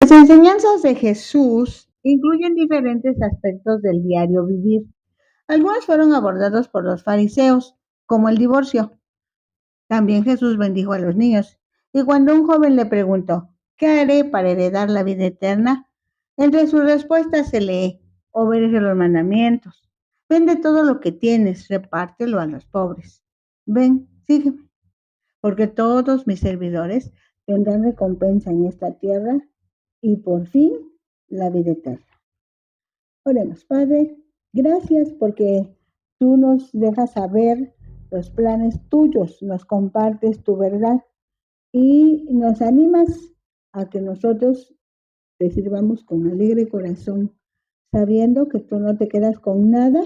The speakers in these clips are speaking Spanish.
Las enseñanzas de Jesús incluyen diferentes aspectos del diario vivir. Algunos fueron abordados por los fariseos, como el divorcio. También Jesús bendijo a los niños. Y cuando un joven le preguntó, ¿qué haré para heredar la vida eterna? Entre sus respuestas se lee, obedece los mandamientos. Vende todo lo que tienes, repártelo a los pobres. Ven, sígueme, porque todos mis servidores tendrán recompensa en esta tierra y por fin la vida eterna. Oremos, Padre, gracias porque tú nos dejas saber los planes tuyos, nos compartes tu verdad y nos animas a que nosotros te sirvamos con alegre corazón, sabiendo que tú no te quedas con nada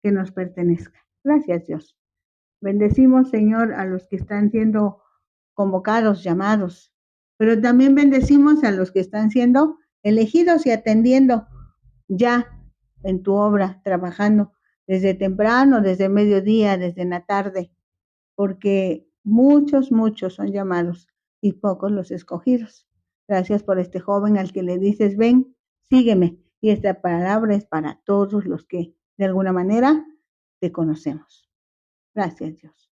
que nos pertenezca. Gracias, Dios. Bendecimos, Señor, a los que están siendo convocados, llamados, pero también bendecimos a los que están siendo elegidos y atendiendo ya en tu obra, trabajando desde temprano, desde mediodía, desde la tarde, porque muchos son llamados y pocos los escogidos. Gracias por este joven al que le dices, ven, sígueme. Y esta palabra es para todos los que de alguna manera te conocemos. Gracias, Dios.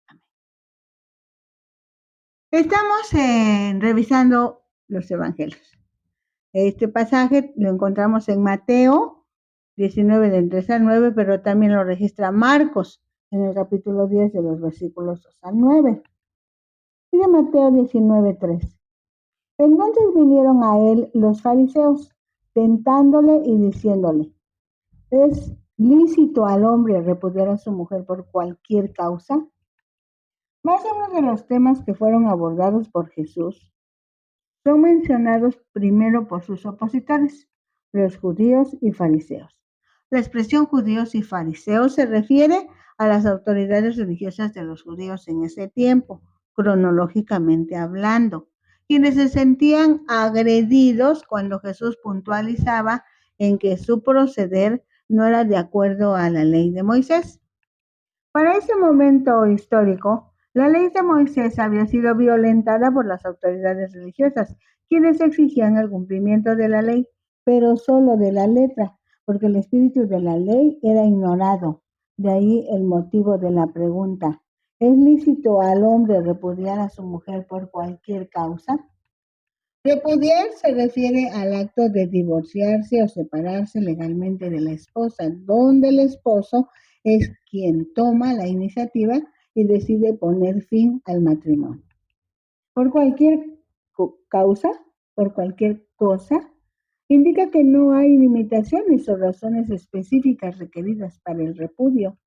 Amén. Estamos revisando los evangelios. Este pasaje lo encontramos en Mateo 19 del 3 al 9, pero también lo registra Marcos en el capítulo 10 de los versículos 2 al 9. Y de Mateo 19:3. Entonces vinieron a él los fariseos, tentándole y diciéndole, ¿es lícito al hombre repudiar a su mujer por cualquier causa? Más de uno de los temas que fueron abordados por Jesús son mencionados primero por sus opositores, los judíos y fariseos. La expresión judíos y fariseos se refiere a las autoridades religiosas de los judíos en ese tiempo, cronológicamente hablando, quienes se sentían agredidos cuando Jesús puntualizaba en que su proceder no era de acuerdo a la ley de Moisés. Para ese momento histórico, la ley de Moisés había sido violentada por las autoridades religiosas, quienes exigían el cumplimiento de la ley, pero solo de la letra, porque el espíritu de la ley era ignorado. De ahí el motivo de la pregunta. ¿Es lícito al hombre repudiar a su mujer por cualquier causa? Repudiar se refiere al acto de divorciarse o separarse legalmente de la esposa, donde el esposo es quien toma la iniciativa y decide poner fin al matrimonio. Por cualquier causa, por cualquier cosa, indica que no hay limitaciones o razones específicas requeridas para el repudio.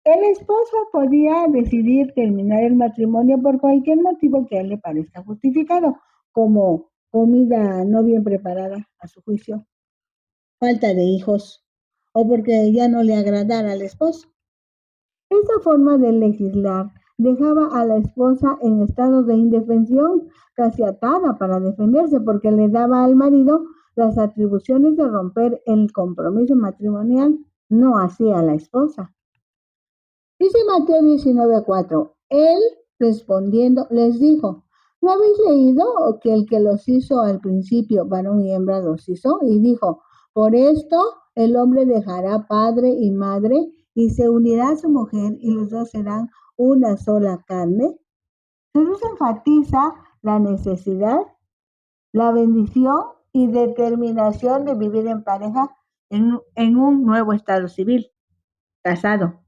El esposo podía decidir terminar el matrimonio por cualquier motivo que a él le parezca justificado, como comida no bien preparada a su juicio, falta de hijos o porque ya no le agradara al esposo. Esta forma de legislar dejaba a la esposa en estado de indefensión, casi atada para defenderse, porque le daba al marido las atribuciones de romper el compromiso matrimonial, no hacía a la esposa. Dice Mateo 19:4, él respondiendo les dijo, ¿no habéis leído que el que los hizo al principio, varón y hembra los hizo? Y dijo, por esto el hombre dejará padre y madre y se unirá a su mujer y los dos serán una sola carne. Jesús enfatiza la necesidad, la bendición y determinación de vivir en pareja en un nuevo estado civil, casado.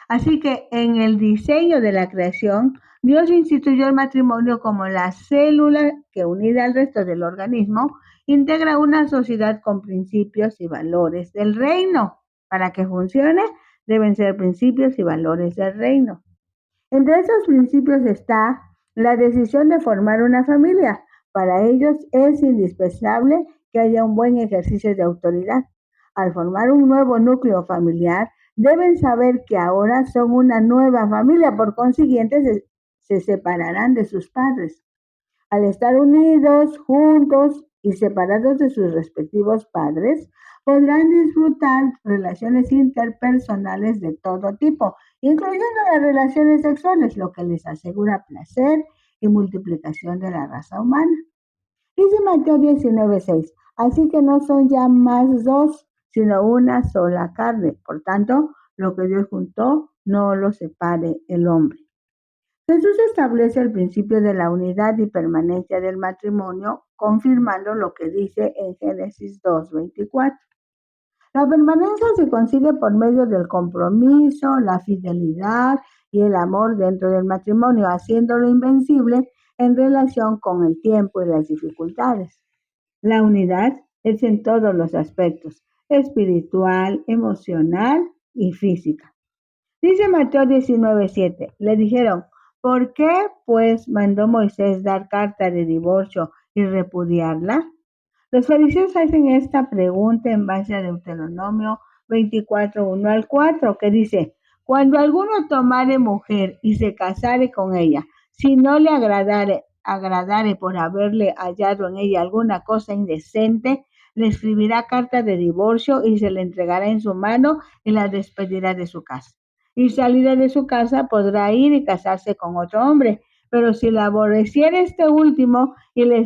Así que en el diseño de la creación, Dios instituyó el matrimonio como la célula que, unida al resto del organismo, integra una sociedad con principios y valores del reino. Para que funcione, deben ser principios y valores del reino. Entre esos principios está la decisión de formar una familia. Para ellos es indispensable que haya un buen ejercicio de autoridad. Al formar un nuevo núcleo familiar, deben saber que ahora son una nueva familia, por consiguiente se separarán de sus padres. Al estar unidos, juntos y separados de sus respectivos padres, podrán disfrutar relaciones interpersonales de todo tipo, incluyendo las relaciones sexuales, lo que les asegura placer y multiplicación de la raza humana. Dice Mateo 19:6, así que no son ya más dos, sino una sola carne. Por tanto, lo que Dios juntó, no lo separe el hombre. Jesús establece el principio de la unidad y permanencia del matrimonio, confirmando lo que dice en Génesis 2:24. La permanencia se consigue por medio del compromiso, la fidelidad y el amor dentro del matrimonio, haciéndolo invencible en relación con el tiempo y las dificultades. La unidad es en todos los aspectos, espiritual, emocional y física. Dice Mateo 19:7, le dijeron, ¿por qué pues mandó Moisés dar carta de divorcio y repudiarla? Los fariseos hacen esta pregunta en base a Deuteronomio 24:1 al 4, que dice, cuando alguno tomare mujer y se casare con ella, si no le agradare por haberle hallado en ella alguna cosa indecente, le escribirá carta de divorcio y se le entregará en su mano y la despedirá de su casa. Y salida de su casa podrá ir y casarse con otro hombre. Pero si le aborreciera este último y le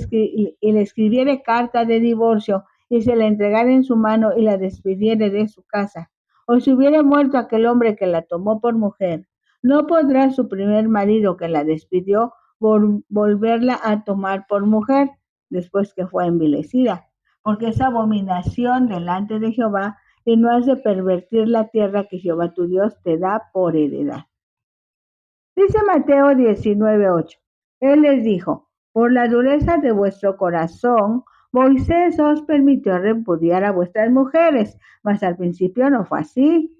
escribiere carta de divorcio y se la entregara en su mano y la despidiere de su casa, o si hubiera muerto aquel hombre que la tomó por mujer, no podrá su primer marido que la despidió volverla a tomar por mujer después que fue envilecida, porque es abominación delante de Jehová y no has de pervertir la tierra que Jehová tu Dios te da por heredad. Dice Mateo 19:8. Él les dijo, por la dureza de vuestro corazón, Moisés os permitió repudiar a vuestras mujeres, mas al principio no fue así.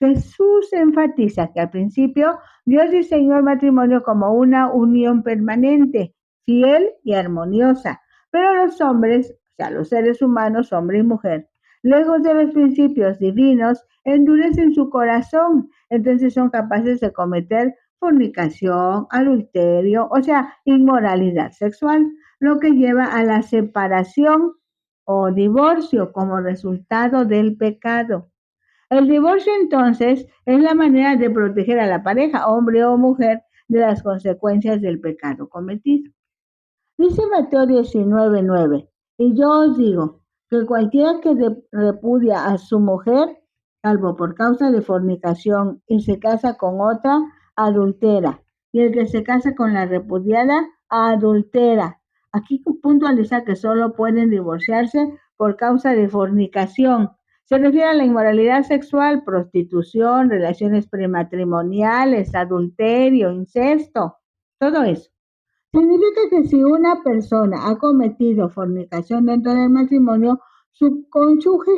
Jesús enfatiza que al principio Dios diseñó el matrimonio como una unión permanente, fiel y armoniosa, pero los hombres, o sea, los seres humanos, hombre y mujer, lejos de los principios divinos, endurecen su corazón, entonces son capaces de cometer fornicación, adulterio, o sea, inmoralidad sexual, lo que lleva a la separación o divorcio como resultado del pecado. El divorcio entonces es la manera de proteger a la pareja, hombre o mujer, de las consecuencias del pecado cometido. Dice Mateo 19:9, y yo os digo que cualquiera que repudia a su mujer, salvo por causa de fornicación, y se casa con otra, adultera. Y el que se casa con la repudiada, adultera. Aquí puntualiza que solo pueden divorciarse por causa de fornicación. Se refiere a la inmoralidad sexual, prostitución, relaciones prematrimoniales, adulterio, incesto, todo eso. Significa que si una persona ha cometido fornicación dentro del matrimonio, su cónyuge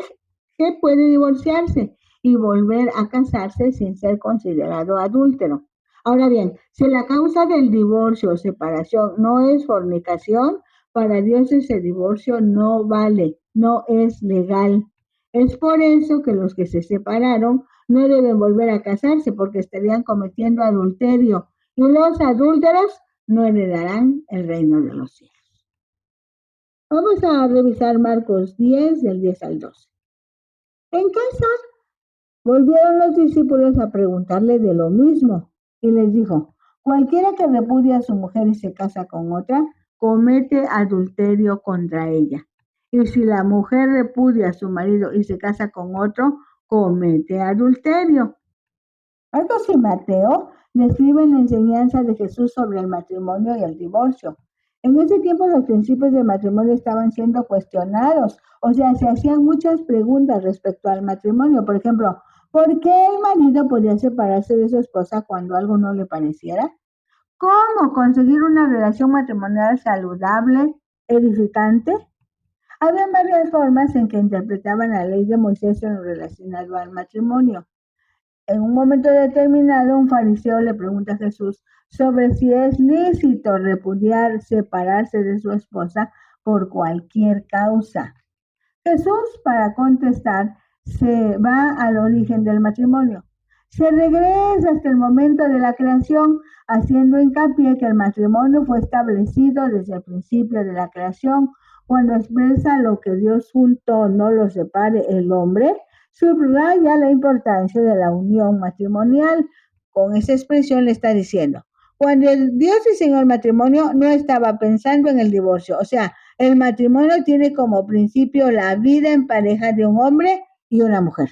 puede divorciarse y volver a casarse sin ser considerado adúltero. Ahora bien, si la causa del divorcio o separación no es fornicación, para Dios ese divorcio no vale, no es legal. Es por eso que los que se separaron no deben volver a casarse porque estarían cometiendo adulterio y los adúlteros no heredarán el reino de los cielos. Vamos a revisar Marcos 10, del 10 al 12. En casa volvieron los discípulos a preguntarle de lo mismo y les dijo, cualquiera que repudia a su mujer y se casa con otra, comete adulterio contra ella. Y si la mujer repudia a su marido y se casa con otro, comete adulterio. Marcos y Mateo describen la enseñanza de Jesús sobre el matrimonio y el divorcio. En ese tiempo los principios del matrimonio estaban siendo cuestionados, o sea, se hacían muchas preguntas respecto al matrimonio. Por ejemplo, ¿por qué el marido podía separarse de su esposa cuando algo no le pareciera? ¿Cómo conseguir una relación matrimonial saludable, edificante? Había varias formas en que interpretaban la ley de Moisés en lo relacionado al matrimonio. En un momento determinado, un fariseo le pregunta a Jesús sobre si es lícito repudiar, separarse de su esposa por cualquier causa. Jesús, para contestar, se va al origen del matrimonio. Se regresa hasta el momento de la creación, haciendo hincapié que el matrimonio fue establecido desde el principio de la creación, cuando expresa lo que Dios juntó, no lo separe el hombre. Subraya la importancia de la unión matrimonial. Con esa expresión le está diciendo, cuando Dios diseñó el matrimonio, no estaba pensando en el divorcio. O sea, El matrimonio tiene como principio la vida en pareja de un hombre y una mujer.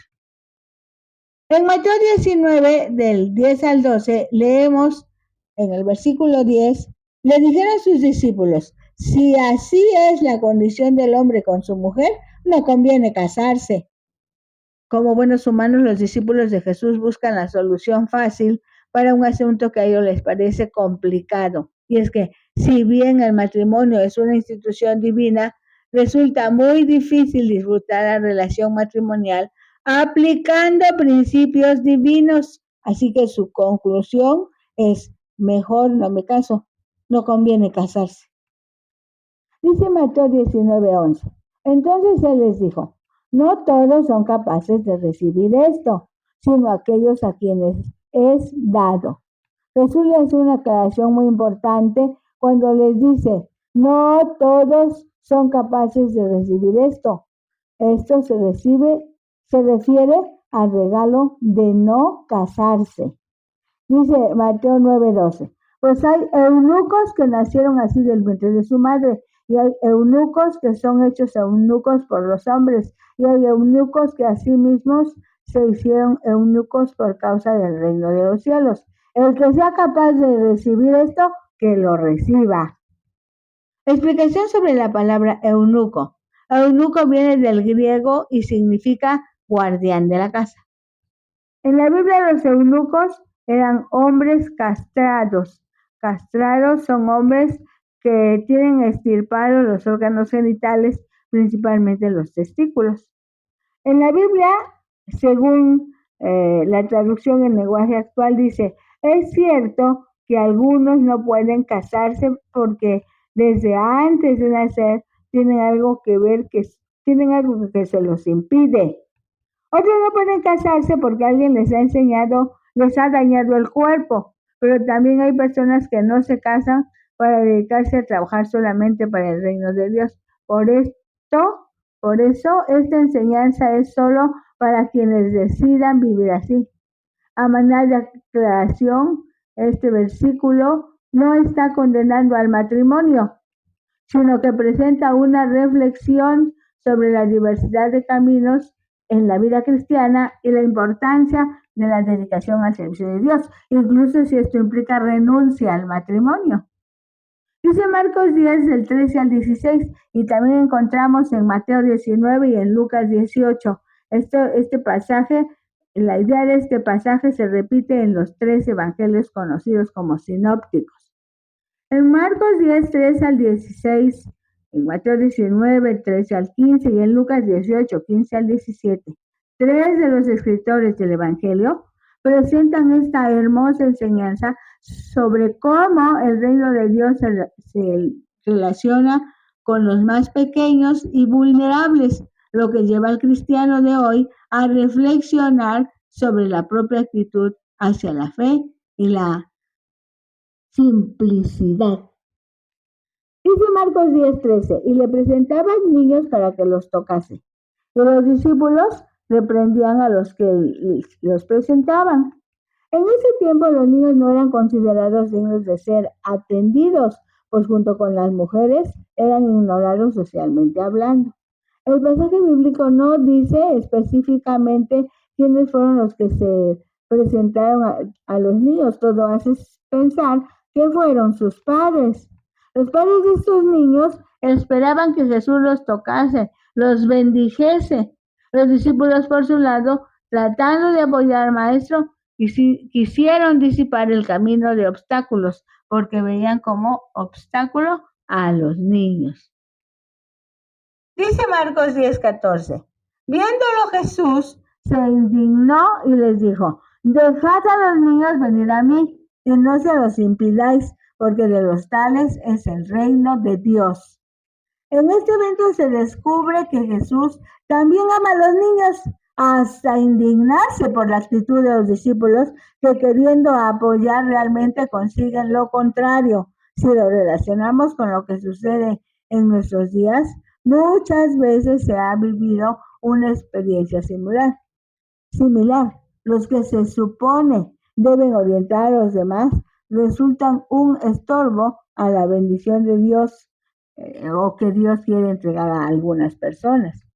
En Mateo 19, del 10 al 12, leemos en el versículo 10, le dijeron a sus discípulos, si así es la condición del hombre con su mujer, no conviene casarse. Como buenos humanos, los discípulos de Jesús buscan la solución fácil para un asunto que a ellos les parece complicado. Y es que, si bien el matrimonio es una institución divina, resulta muy difícil disfrutar la relación matrimonial aplicando principios divinos. Así que su conclusión es, mejor no me caso, no conviene casarse. Dice Mateo 19:11. Entonces él les dijo, no todos son capaces de recibir esto, sino aquellos a quienes es dado. Jesús les hace una aclaración muy importante cuando les dice, no todos son capaces de recibir esto. Esto se refiere al regalo de no casarse. Dice Mateo 9:12, pues hay eunucos que nacieron así del vientre de su madre, y hay eunucos que son hechos eunucos por los hombres, y hay eunucos que a sí mismos se hicieron eunucos por causa del reino de los cielos. El que sea capaz de recibir esto, que lo reciba. Explicación sobre la palabra eunuco. Eunuco viene del griego y significa guardián de la casa. En la Biblia los eunucos eran hombres castrados. Castrados son hombres que tienen extirpados los órganos genitales, principalmente los testículos. En la Biblia, según la traducción en lenguaje actual, dice, es cierto que algunos no pueden casarse porque desde antes de nacer tienen algo que se los impide. Otros no pueden casarse porque alguien les ha dañado el cuerpo, pero también hay personas que no se casan para dedicarse a trabajar solamente para el reino de Dios. Por eso, esta enseñanza es solo para quienes decidan vivir así. A manera de aclaración, este versículo no está condenando al matrimonio, sino que presenta una reflexión sobre la diversidad de caminos en la vida cristiana y la importancia de la dedicación al servicio de Dios, incluso si esto implica renuncia al matrimonio. Dice Marcos 10 del 13 al 16 y también encontramos en Mateo 19 y en Lucas 18. Este pasaje, la idea de este pasaje se repite en los 3 evangelios conocidos como sinópticos. En Marcos 10, 13 al 16, en Mateo 19, 13 al 15 y en Lucas 18, 15 al 17, 3 de los escritores del Evangelio presentan esta hermosa enseñanza sobre cómo el reino de Dios se relaciona con los más pequeños y vulnerables, lo que lleva al cristiano de hoy a reflexionar sobre la propia actitud hacia la fe y la simplicidad. Dice Marcos 10:13, y le presentaban niños para que los tocase. Y los discípulos reprendían a los que los presentaban. En ese tiempo los niños no eran considerados dignos de ser atendidos, pues junto con las mujeres eran ignorados socialmente hablando. El pasaje bíblico no dice específicamente quiénes fueron los que se presentaron a los niños. Todo hace pensar que fueron sus padres. Los padres de estos niños esperaban que Jesús los tocase, los bendijese. Los discípulos, por su lado, tratando de apoyar al maestro, quisieron disipar el camino de obstáculos, porque veían como obstáculo a los niños. Dice Marcos 10:14. Viéndolo Jesús, se indignó y les dijo, dejad a los niños venir a mí, y no se los impidáis, porque de los tales es el reino de Dios. En este evento se descubre que Jesús también ama a los niños, hasta indignarse por la actitud de los discípulos que queriendo apoyar realmente consiguen lo contrario. Si lo relacionamos con lo que sucede en nuestros días, muchas veces se ha vivido una experiencia similar. Los que se supone deben orientar a los demás resultan un estorbo a la bendición de Dios o que Dios quiere entregar a algunas personas.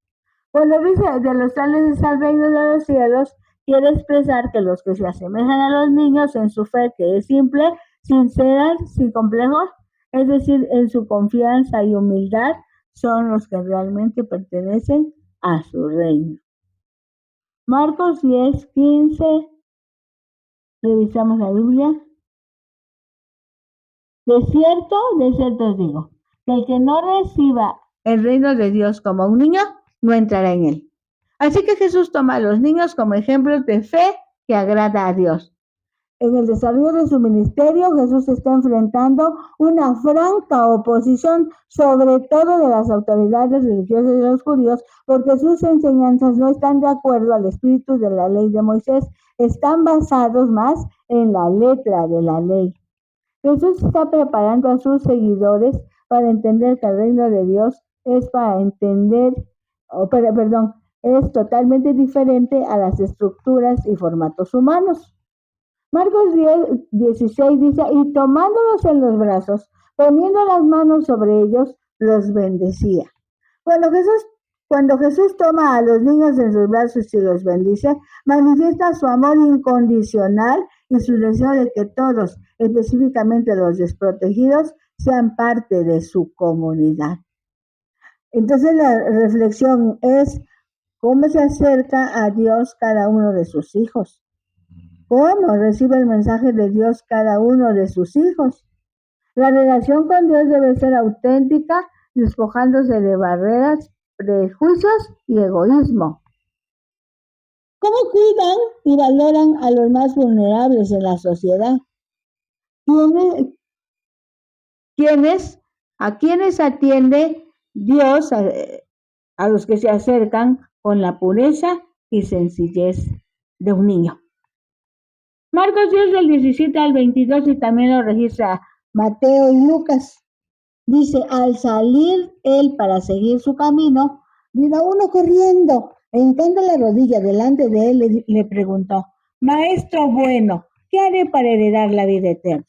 Cuando dice de los tales es al reino de los cielos, quiere expresar que los que se asemejan a los niños en su fe, que es simple, sincera, sin complejos, es decir, en su confianza y humildad, son los que realmente pertenecen a su reino. Marcos 10:15, revisamos la Biblia. De cierto os digo, que el que no reciba el reino de Dios como un niño, no entrará en él. Así que Jesús toma a los niños como ejemplos de fe que agrada a Dios. En el desarrollo de su ministerio, Jesús está enfrentando una franca oposición, sobre todo de las autoridades religiosas de los judíos, porque sus enseñanzas no están de acuerdo al espíritu de la ley de Moisés, están basados más en la letra de la ley. Jesús está preparando a sus seguidores para entender que el reino de Dios es es totalmente diferente a las estructuras y formatos humanos. Marcos 10:16 dice, y tomándolos en los brazos, poniendo las manos sobre ellos, los bendecía. Cuando Jesús toma a los niños en sus brazos y los bendice, manifiesta su amor incondicional y su deseo de que todos, específicamente los desprotegidos, sean parte de su comunidad. Entonces la reflexión es cómo se acerca a Dios cada uno de sus hijos. ¿Cómo recibe el mensaje de Dios cada uno de sus hijos? La relación con Dios debe ser auténtica, despojándose de barreras, prejuicios y egoísmo. ¿Cómo cuidan y valoran a los más vulnerables en la sociedad? ¿A quiénes atiende Dios? A los que se acercan con la pureza y sencillez de un niño. Marcos 10 del 17 al 22 y también lo registra Mateo y Lucas. Dice, al salir él para seguir su camino, vino uno corriendo, e hincando la rodilla delante de él, le preguntó, Maestro bueno, ¿qué haré para heredar la vida eterna?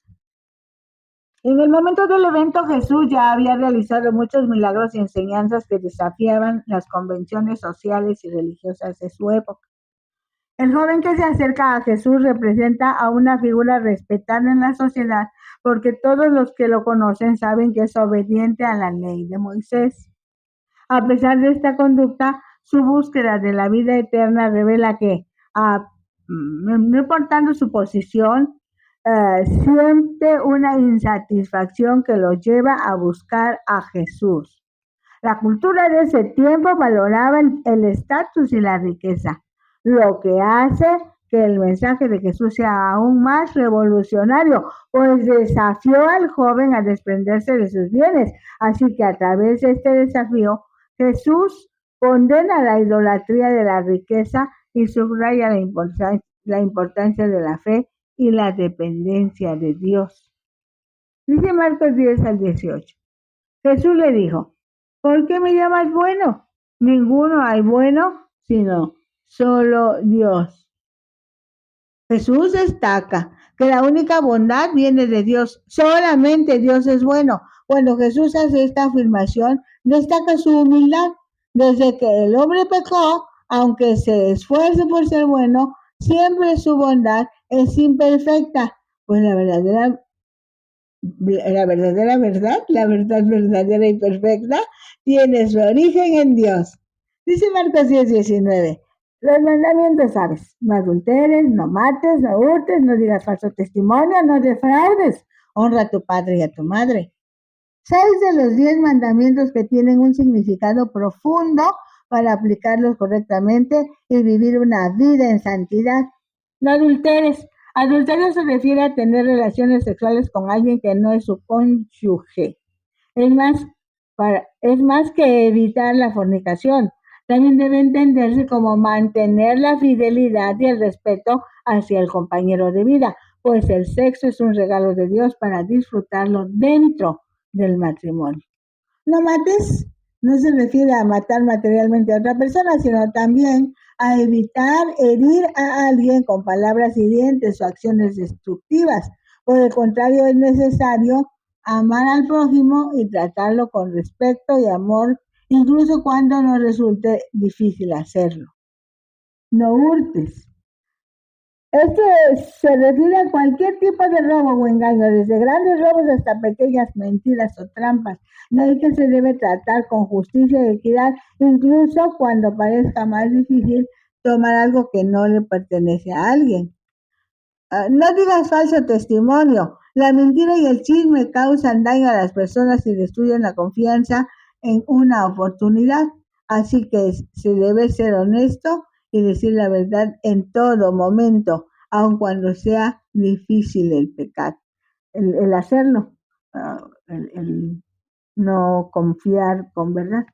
En el momento del evento, Jesús ya había realizado muchos milagros y enseñanzas que desafiaban las convenciones sociales y religiosas de su época. El joven que se acerca a Jesús representa a una figura respetada en la sociedad, porque todos los que lo conocen saben que es obediente a la ley de Moisés. A pesar de esta conducta, su búsqueda de la vida eterna revela que, no importando su posición, siente una insatisfacción que lo lleva a buscar a Jesús. La cultura de ese tiempo valoraba el estatus y la riqueza, lo que hace que el mensaje de Jesús sea aún más revolucionario, pues desafió al joven a desprenderse de sus bienes. Así que a través de este desafío, Jesús condena la idolatría de la riqueza y subraya la importancia de la fe y la dependencia de Dios. Dice Marcos 10 al 18. Jesús le dijo, ¿por qué me llamas bueno? Ninguno hay bueno, sino solo Dios. Jesús destaca que la única bondad viene de Dios. Solamente Dios es bueno. Cuando Jesús hace esta afirmación, destaca su humildad. Desde que el hombre pecó, aunque se esfuerce por ser bueno, siempre su bondad es imperfecta. Pues la verdad verdadera y perfecta, tiene su origen en Dios. Dice Marcos 10:19. Los mandamientos sabes, no adulteres, no mates, no hurtes, no digas falso testimonio, no defraudes, honra a tu padre y a tu madre. 6 de los 10 mandamientos que tienen un significado profundo para aplicarlos correctamente y vivir una vida en santidad. No adulteres. Adulterio se refiere a tener relaciones sexuales con alguien que no es su cónyuge. Es más que evitar la fornicación. También debe entenderse como mantener la fidelidad y el respeto hacia el compañero de vida, pues el sexo es un regalo de Dios para disfrutarlo dentro del matrimonio. No mates no se refiere a matar materialmente a otra persona, sino también a evitar herir a alguien con palabras hirientes o acciones destructivas. Por el contrario, es necesario amar al prójimo y tratarlo con respeto y amor, incluso cuando nos resulte difícil hacerlo. No hurtes. Esto se refiere a cualquier tipo de robo o engaño, desde grandes robos hasta pequeñas mentiras o trampas. De ahí que se debe tratar con justicia y equidad, incluso cuando parezca más difícil tomar algo que no le pertenece a alguien. No digas falso testimonio. La mentira y el chisme causan daño a las personas y destruyen la confianza en una oportunidad. Así que se debe ser honesto y decir la verdad en todo momento, aun cuando sea difícil el pecar, el hacerlo, el no confiar con verdad.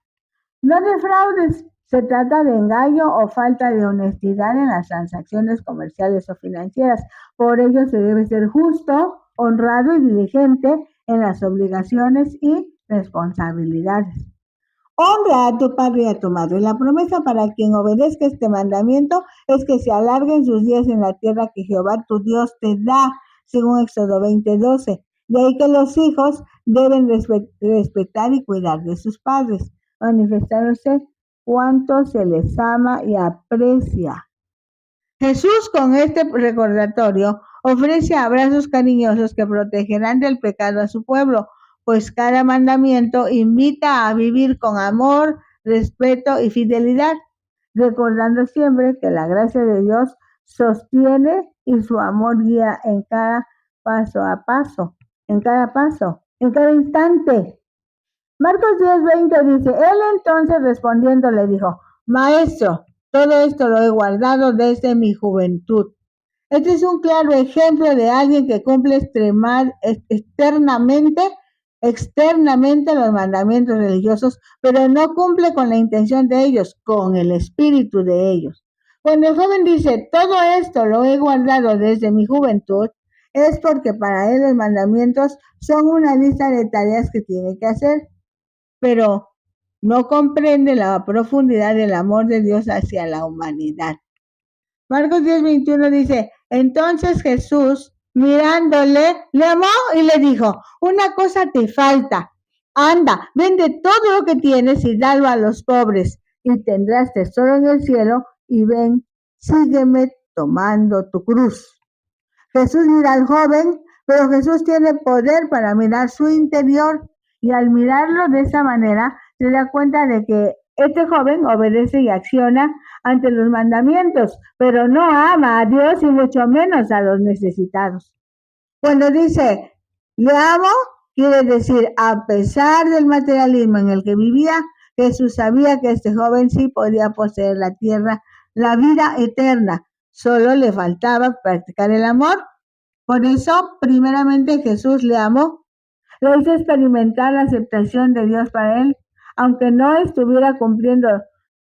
No defraudes. Se trata de engaño o falta de honestidad en las transacciones comerciales o financieras. Por ello se debe ser justo, honrado y diligente en las obligaciones y responsabilidades. Honra a tu padre y a tu madre. La promesa para quien obedezca este mandamiento es que se alarguen sus días en la tierra que Jehová tu Dios te da, según Éxodo 20:12. De ahí que los hijos deben respetar y cuidar de sus padres, manifestándose cuánto se les ama y aprecia. Jesús, con este recordatorio, ofrece abrazos cariñosos que protegerán del pecado a su pueblo, pues cada mandamiento invita a vivir con amor, respeto y fidelidad, recordando siempre que la gracia de Dios sostiene y su amor guía en cada paso a paso, en cada instante. Marcos 10:20 dice, él entonces respondiendo le dijo, Maestro, todo esto lo he guardado desde mi juventud. Este es un claro ejemplo de alguien que cumple externamente los mandamientos religiosos, pero no cumple con la intención de ellos, con el espíritu de ellos. Cuando el joven dice, todo esto lo he guardado desde mi juventud, es porque para él los mandamientos son una lista de tareas que tiene que hacer, pero no comprende la profundidad del amor de Dios hacia la humanidad. Marcos 10:21 dice, entonces Jesús, mirándole, le amó y le dijo, una cosa te falta, anda, vende todo lo que tienes y dalo a los pobres, y tendrás tesoro en el cielo, y ven, sígueme tomando tu cruz. Jesús mira al joven, pero Jesús tiene poder para mirar su interior, y al mirarlo de esa manera, se da cuenta de que este joven obedece y acciona ante los mandamientos, pero no ama a Dios y mucho menos a los necesitados. Cuando dice, le amo, quiere decir, a pesar del materialismo en el que vivía, Jesús sabía que este joven sí podía poseer la tierra, la vida eterna. Solo le faltaba practicar el amor. Por eso, primeramente, Jesús le amó. Le hizo experimentar la aceptación de Dios para él, aunque no estuviera cumpliendo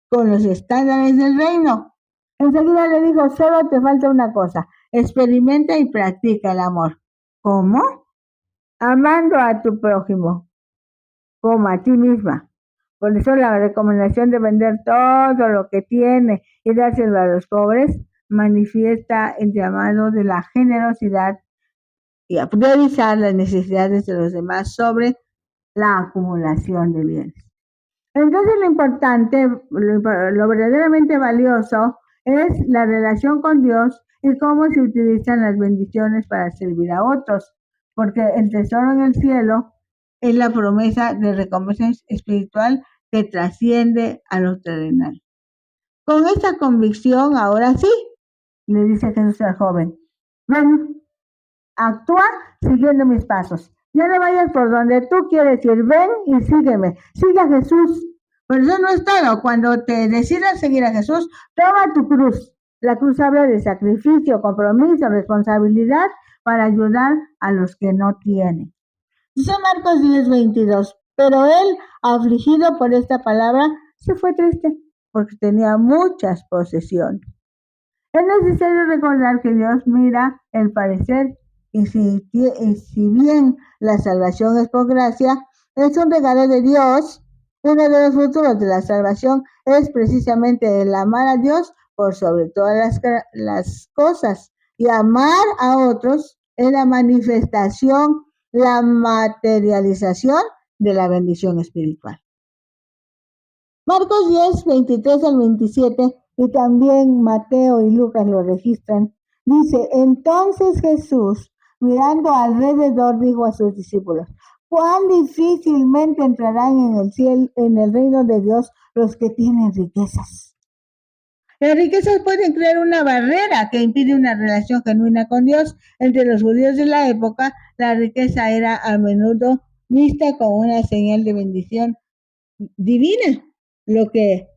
con los estándares del reino. Enseguida le dijo, solo te falta una cosa, experimenta y practica el amor. ¿Cómo? Amando a tu prójimo como a ti misma. Por eso la recomendación de vender todo lo que tiene y dárselo a los pobres manifiesta el llamado de la generosidad y a priorizar las necesidades de los demás sobre la acumulación de bienes. Entonces lo importante, lo verdaderamente valioso es la relación con Dios y cómo se utilizan las bendiciones para servir a otros, porque el tesoro en el cielo es la promesa de recompensa espiritual que trasciende a lo terrenal. Con esta convicción, ahora sí, le dice Jesús al joven, ven, actúa siguiendo mis pasos. Ya no vayas por donde tú quieres ir, ven y sígueme. Sigue a Jesús. Pero eso no es todo. Cuando te decidas seguir a Jesús, toma tu cruz. La cruz habla de sacrificio, compromiso, responsabilidad para ayudar a los que no tienen. Dice Marcos 10:22, pero él, afligido por esta palabra, se fue triste porque tenía muchas posesiones. Es necesario recordar que Dios mira el parecer y si bien la salvación es por gracia, es un regalo de Dios. Uno de los frutos de la salvación es precisamente el amar a Dios por sobre todas las cosas. Y amar a otros es la manifestación la materialización de la bendición espiritual. Marcos 10, 23 al 27, y también Mateo y Lucas lo registran, dice: entonces Jesús, mirando alrededor, dijo a sus discípulos: cuán difícilmente entrarán en el reino de Dios los que tienen riquezas. Las riquezas pueden crear una barrera que impide una relación genuina con Dios. Entre los judíos de la época, la riqueza era a menudo vista como una señal de bendición divina, lo que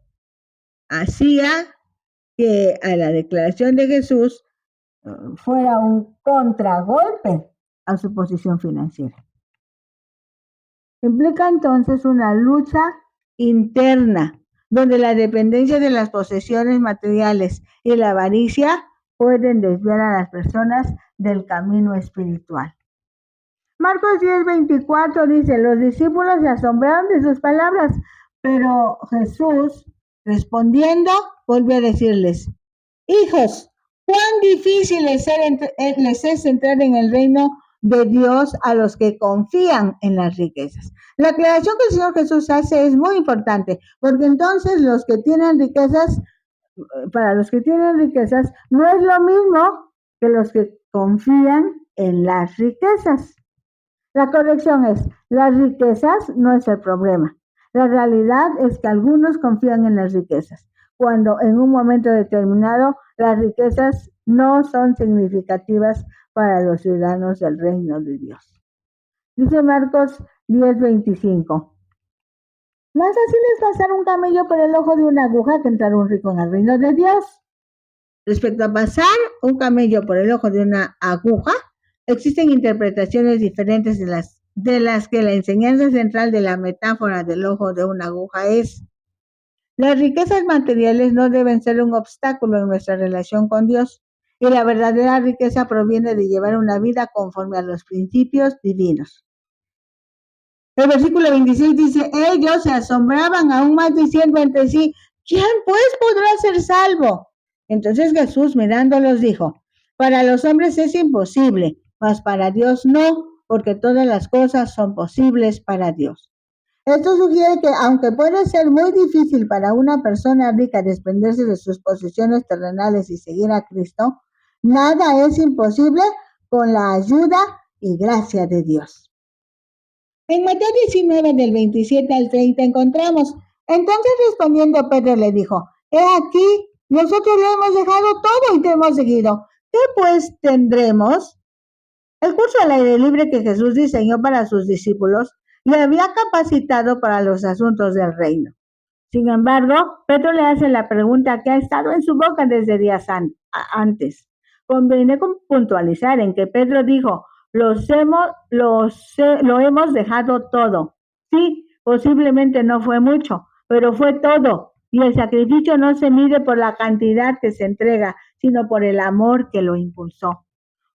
hacía que a la declaración de Jesús fuera un contragolpe a su posición financiera. Implica entonces una lucha interna, donde la dependencia de las posesiones materiales y la avaricia pueden desviar a las personas del camino espiritual. Marcos 10, 24 dice: los discípulos se asombraron de sus palabras, pero Jesús, respondiendo, volvió a decirles: hijos, cuán difícil les es entrar en el reino de Dios a los que confían en las riquezas. La aclaración que el Señor Jesús hace es muy importante, porque entonces los que tienen riquezas, para los que tienen riquezas, no es lo mismo que los que confían en las riquezas. La corrección es: las riquezas no es el problema. La realidad es que algunos confían en las riquezas, cuando en un momento determinado las riquezas no son significativas para los ciudadanos del reino de Dios. Dice Marcos 10:25. Más fácil es pasar un camello por el ojo de una aguja que entrar un rico en el reino de Dios. Respecto a pasar un camello por el ojo de una aguja, existen interpretaciones diferentes de las que la enseñanza central de la metáfora del ojo de una aguja es: las riquezas materiales no deben ser un obstáculo en nuestra relación con Dios, y la verdadera riqueza proviene de llevar una vida conforme a los principios divinos. El versículo 26 dice: ellos se asombraban aún más diciendo entre sí: ¿quién pues podrá ser salvo? Entonces Jesús, mirándolos, dijo: para los hombres es imposible, mas para Dios no, porque todas las cosas son posibles para Dios. Esto sugiere que aunque puede ser muy difícil para una persona rica desprenderse de sus posesiones terrenales y seguir a Cristo, nada es imposible con la ayuda y gracia de Dios. En Mateo 19, del 27 al 30 encontramos: entonces respondiendo Pedro le dijo: he aquí, nosotros lo hemos dejado todo y te hemos seguido. ¿Qué pues tendremos? El curso al aire libre que Jesús diseñó para sus discípulos le había capacitado para los asuntos del reino. Sin embargo, Pedro le hace la pregunta que ha estado en su boca desde días antes. Conviene puntualizar en que Pedro dijo: lo hemos dejado todo. Sí, posiblemente no fue mucho, pero fue todo. Y el sacrificio no se mide por la cantidad que se entrega, sino por el amor que lo impulsó.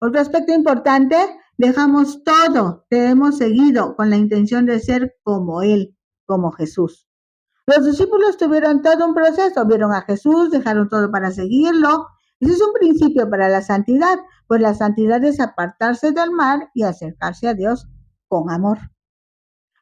Otro aspecto importante: dejamos todo, te hemos seguido con la intención de ser como Él, como Jesús. Los discípulos tuvieron todo un proceso, vieron a Jesús, dejaron todo para seguirlo. Ese es un principio para la santidad, pues la santidad es apartarse del mal y acercarse a Dios con amor.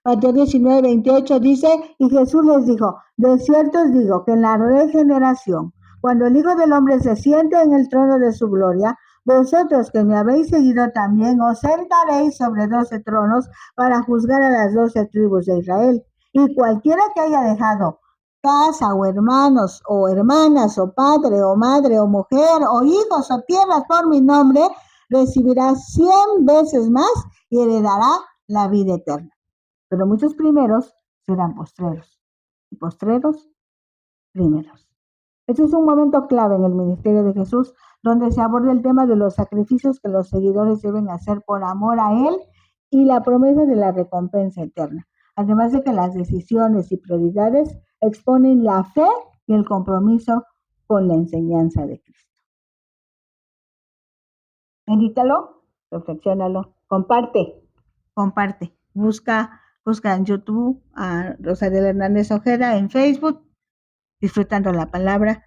Mateo 19:28 dice: y Jesús les dijo: de cierto os digo que en la regeneración, cuando el Hijo del Hombre se siente en el trono de su gloria, vosotros que me habéis seguido también os sentaréis sobre 12 tronos para juzgar a las 12 tribus de Israel. Y cualquiera que haya dejado casa o hermanos o hermanas o padre o madre o mujer o hijos o tierras por mi nombre, recibirá 100 veces más y heredará la vida eterna. Pero muchos primeros serán postreros y postreros primeros. Este es un momento clave en el ministerio de Jesús, donde se aborda el tema de los sacrificios que los seguidores deben hacer por amor a Él y la promesa de la recompensa eterna. Además de que las decisiones y prioridades exponen la fe y el compromiso con la enseñanza de Cristo. Medítalo, reflexiónalo, comparte. Busca en YouTube a Rosario Hernández Ojeda, en Facebook, disfrutando la palabra.